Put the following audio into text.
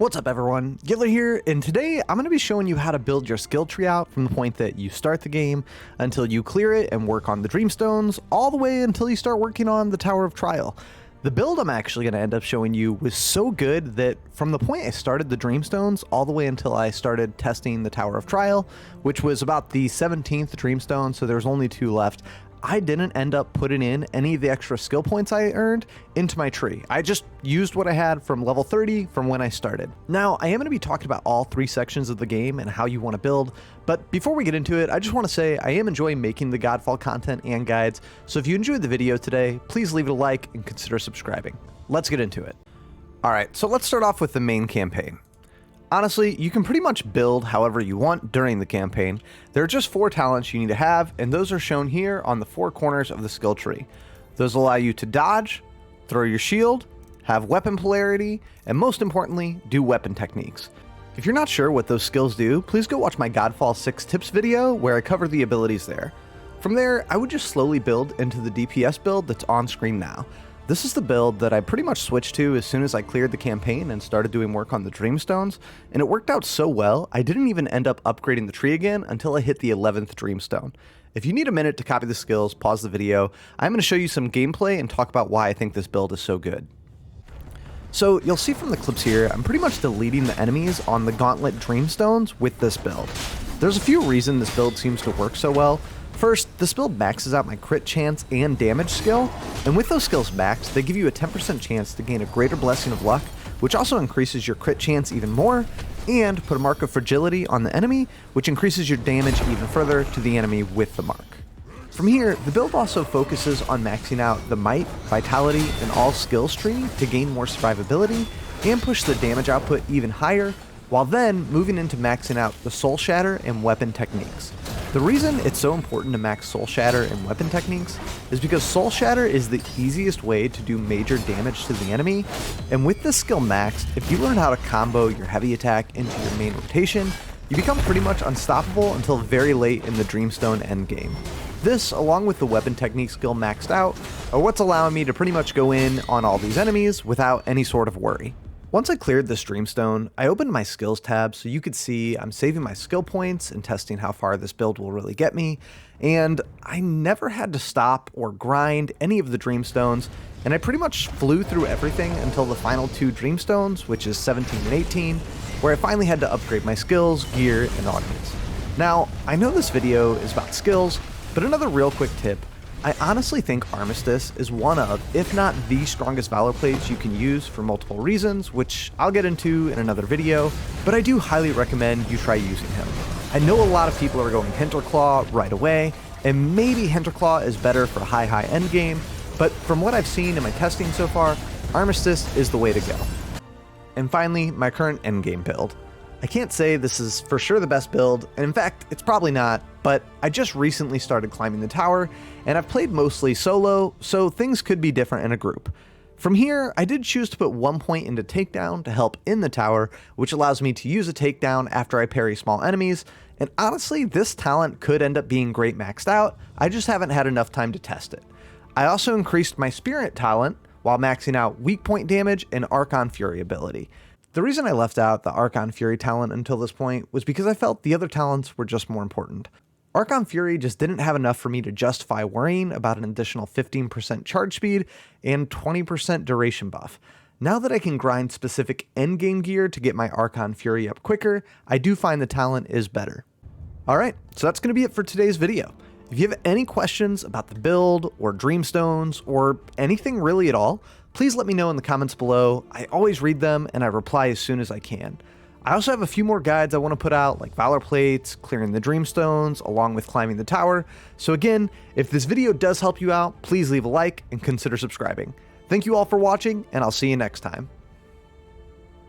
What's up everyone, Giller here, and today I'm going to be showing you how to build your skill tree out from the point that you start the game until you clear it and work on the Dreamstones, all the way until you start working on the Tower of Trial. The build I'm actually going to end up showing you was so good that from the point I started the Dreamstones all the way until I started testing the Tower of Trial, which was about the 17th Dreamstone, so there's only 2 left, I didn't end up putting in any of the extra skill points I earned into my tree. I just used what I had from level 30 from when I started. Now, I am going to be talking about all 3 sections of the game and how you want to build, but before we get into it, I just want to say I am enjoying making the Godfall content and guides, so if you enjoyed the video today, please leave it a like and consider subscribing. Let's get into it. Alright, so let's start off with the main campaign. Honestly, you can pretty much build however you want during the campaign. There are just 4 talents you need to have, and those are shown here on the 4 corners of the skill tree. Those allow you to dodge, throw your shield, have weapon polarity, and most importantly, do weapon techniques. If you're not sure what those skills do, please go watch my Godfall 6 tips video where I cover the abilities there. From there, I would just slowly build into the DPS build that's on screen now. This is the build that I pretty much switched to as soon as I cleared the campaign and started doing work on the Dreamstones, and it worked out so well, I didn't even end up upgrading the tree again until I hit the 11th Dreamstone. If you need a minute to copy the skills, pause the video. I'm going to show you some gameplay and talk about why I think this build is so good. So you'll see from the clips here, I'm pretty much deleting the enemies on the Gauntlet Dreamstones with this build. There's a few reasons this build seems to work so well. First, this build maxes out my crit chance and damage skill, and with those skills maxed, they give you a 10% chance to gain a greater blessing of luck, which also increases your crit chance even more, and put a mark of fragility on the enemy, which increases your damage even further to the enemy with the mark. From here, the build also focuses on maxing out the might, vitality, and all skills tree to gain more survivability, and push the damage output even higher, while then moving into maxing out the soul shatter and weapon techniques. The reason it's so important to max Soul Shatter and weapon techniques is because Soul Shatter is the easiest way to do major damage to the enemy, and with this skill maxed, if you learn how to combo your heavy attack into your main rotation, you become pretty much unstoppable until very late in the Dreamstone endgame. This, along with the weapon technique skill maxed out, are what's allowing me to pretty much go in on all these enemies without any sort of worry. Once I cleared this Dreamstone, I opened my skills tab so you could see I'm saving my skill points and testing how far this build will really get me, and I never had to stop or grind any of the Dreamstones, and I pretty much flew through everything until the final 2 Dreamstones, which is 17 and 18, where I finally had to upgrade my skills, gear, and audience. Now, I know this video is about skills, but another real quick tip, I honestly think Armistice is one of, if not the strongest Valor plates you can use for multiple reasons, which I'll get into in another video, but I do highly recommend you try using him. I know a lot of people are going Hinterclaw right away, and maybe Hinterclaw is better for high endgame, but from what I've seen in my testing so far, Armistice is the way to go. And finally, my current endgame build. I can't say this is for sure the best build, and in fact, it's probably not, but I just recently started climbing the tower, and I've played mostly solo, so things could be different in a group. From here, I did choose to put 1 point into takedown to help in the tower, which allows me to use a takedown after I parry small enemies, and honestly, this talent could end up being great maxed out, I just haven't had enough time to test it. I also increased my Spirit talent while maxing out weak point damage and Archon Fury ability. The reason I left out the Archon Fury talent until this point was because I felt the other talents were just more important. Archon Fury just didn't have enough for me to justify worrying about an additional 15% charge speed and 20% duration buff. Now that I can grind specific endgame gear to get my Archon Fury up quicker, I do find the talent is better. Alright, so that's going to be it for today's video. If you have any questions about the build, or Dreamstones, or anything really at all, please let me know in the comments below. I always read them and I reply as soon as I can. I also have a few more guides I want to put out, like Valor plates, clearing the Dreamstones, along with climbing the tower. So again, if this video does help you out, please leave a like and consider subscribing. Thank you all for watching, and I'll see you next time.